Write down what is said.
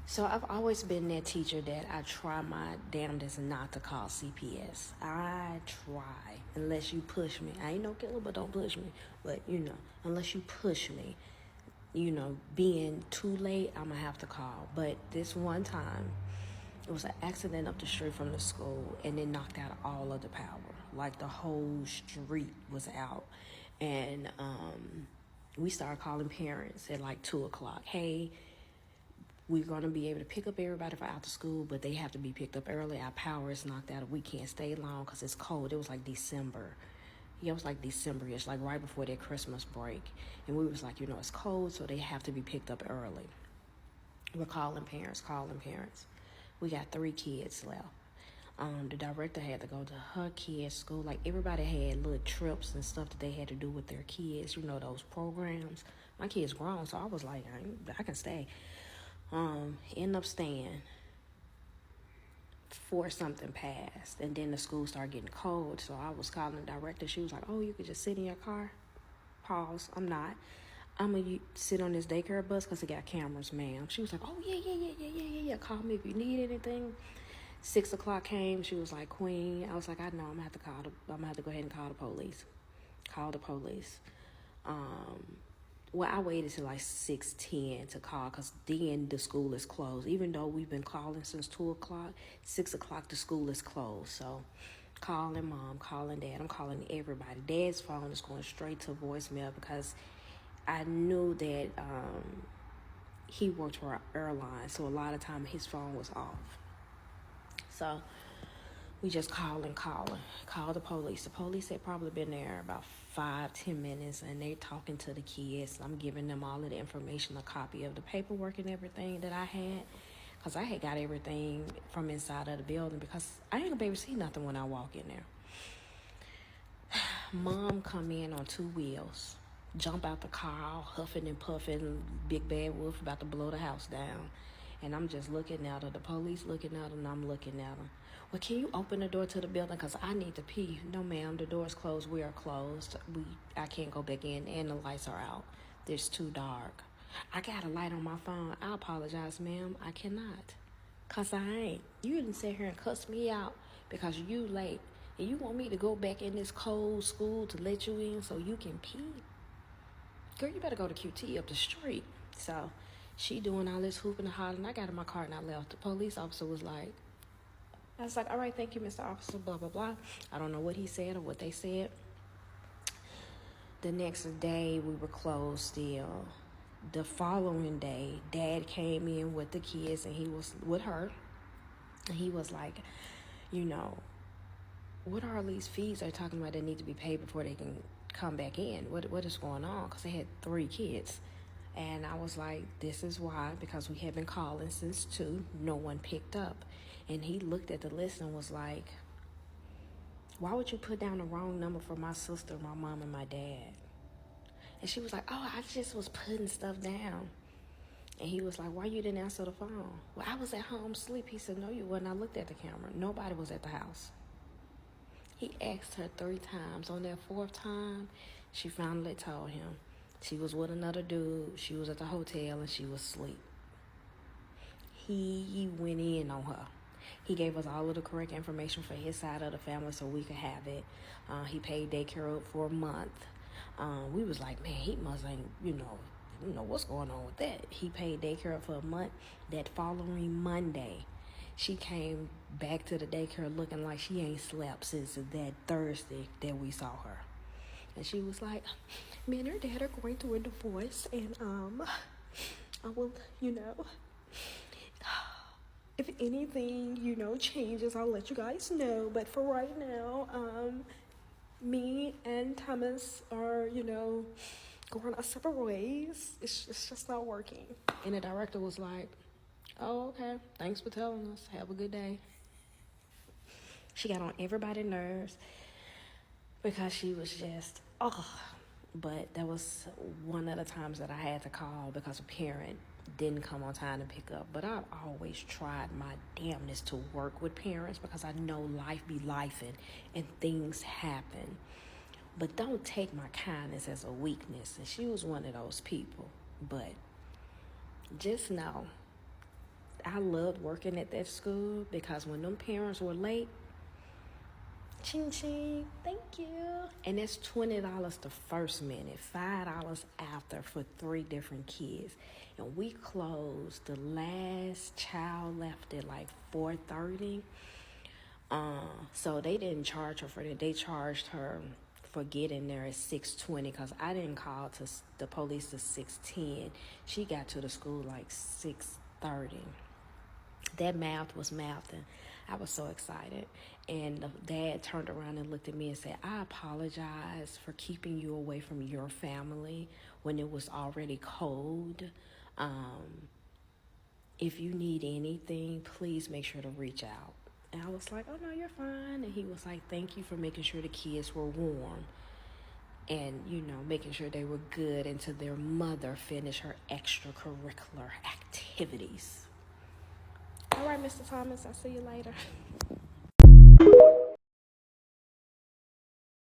So I've always been that teacher that I try my damnedest not to call CPS. I try, unless you push me. I ain't no killer, but don't push me. But unless you push me, being too late, I'm gonna have to call. But this one time, it was an accident up the street from the school, and it knocked out all of the power. Like the whole street was out, and we started calling parents at like 2 o'clock. Hey, we're going to be able to pick up everybody for after school, but they have to be picked up early. Our power is knocked out. We can't stay long because it's cold. It was like December. Yeah, it was like December-ish, like right before their Christmas break. And we was like, it's cold, so they have to be picked up early. We're calling parents. We got 3 kids left. The director had to go to her kids' school. Like, everybody had little trips and stuff that they had to do with their kids, those programs. My kid's grown, so I was like, I can stay. End up staying for something passed, and then the school started getting cold, so I was calling the director. She was like, oh, you could just sit in your car. Pause. I'm not. I'm gonna sit on this daycare bus because it got cameras, ma'am. She was like, oh, yeah. Call me if you need anything. 6 o'clock came. She was like, Queen. I was like, I know. I'm gonna have to go ahead and call the police. Well, I waited till like 6:10 to call because then the school is closed. Even though we've been calling since 2 o'clock, 6 o'clock the school is closed. So calling mom, calling dad, I'm calling everybody. Dad's phone is going straight to voicemail because I knew that he worked for an airline, so a lot of time his phone was off. So we just called the police. The police had probably been there about 5-10 minutes, and they're talking to the kids. I'm giving them all of the information, a copy of the paperwork and everything that I had, because I had got everything from inside of the building, because I ain't gonna be able to see nothing when I walk in there. Mom come in on 2 wheels, jump out the car, huffing and puffing, big bad wolf about to blow the house down. And I'm just looking at her. The police looking at her, and I'm looking at her. Well, can you open the door to the building? Because I need to pee. No, ma'am, the door's closed. We are closed. I can't go back in, and the lights are out. It's too dark. I got a light on my phone. I apologize, ma'am. I cannot. Because I ain't. You didn't sit here and cuss me out because you late. And you want me to go back in this cold school to let you in so you can pee? Girl, you better go to QT up the street. So she doing all this hooping and hollering. I got in my car and I left. The police officer was like, I was like, all right, thank you, Mr. Officer, blah, blah, blah. I don't know what he said or what they said. The next day, we were closed still. The following day, Dad came in with the kids, and he was with her. And he was like, what are all these fees they're talking about that need to be paid before they can come back in? What is going on? Because they had 3 kids. And I was like, this is why, because we had been calling since 2. No one picked up. And he looked at the list and was like, why would you put down the wrong number for my sister, my mom, and my dad? And she was like, oh, I just was putting stuff down. And he was like, why you didn't answer the phone? Well, I was at home asleep. He said, no, you wasn't. I looked at the camera. Nobody was at the house. He asked her 3 times. On that 4th time, she finally told him she was with another dude. She was at the hotel and she was asleep. He went in on her. He gave us all of the correct information for his side of the family so we could have it. He paid daycare for a month. We was like, man, he must ain't, what's going on with that. He paid daycare for a month. That following Monday, she came back to the daycare looking like she ain't slept since that Thursday that we saw her. And she was like, me and her dad are going through a divorce, and I will, if anything, changes, I'll let you guys know. But for right now, me and Thomas are, going our separate ways. It's just not working. And the director was like, oh, okay. Thanks for telling us. Have a good day. She got on everybody's nerves because she was just, But that was one of the times that I had to call because a parent didn't come on time to pick up. But I've always tried my damnedest to work with parents because I know life be lifing and things happen. But don't take my kindness as a weakness. And she was one of those people. But just know, I loved working at that school because when them parents were late, ching ching, thank you. And it's $20 the first minute, $5 after for 3 different kids. And we closed. The last child left at like 4:30. So they didn't charge her for that. They charged her for getting there at 6:20 because I didn't call to the police at 6:10. She got to the school like 6:30. That mouth was mouthing. I was so excited. And the dad turned around and looked at me and said, I apologize for keeping you away from your family when it was already cold. If you need anything, please make sure to reach out. And I was like, oh, no, you're fine. And he was like, thank you for making sure the kids were warm and, making sure they were good until their mother finished her extracurricular activities. All right, Mr. Thomas, I'll see you later.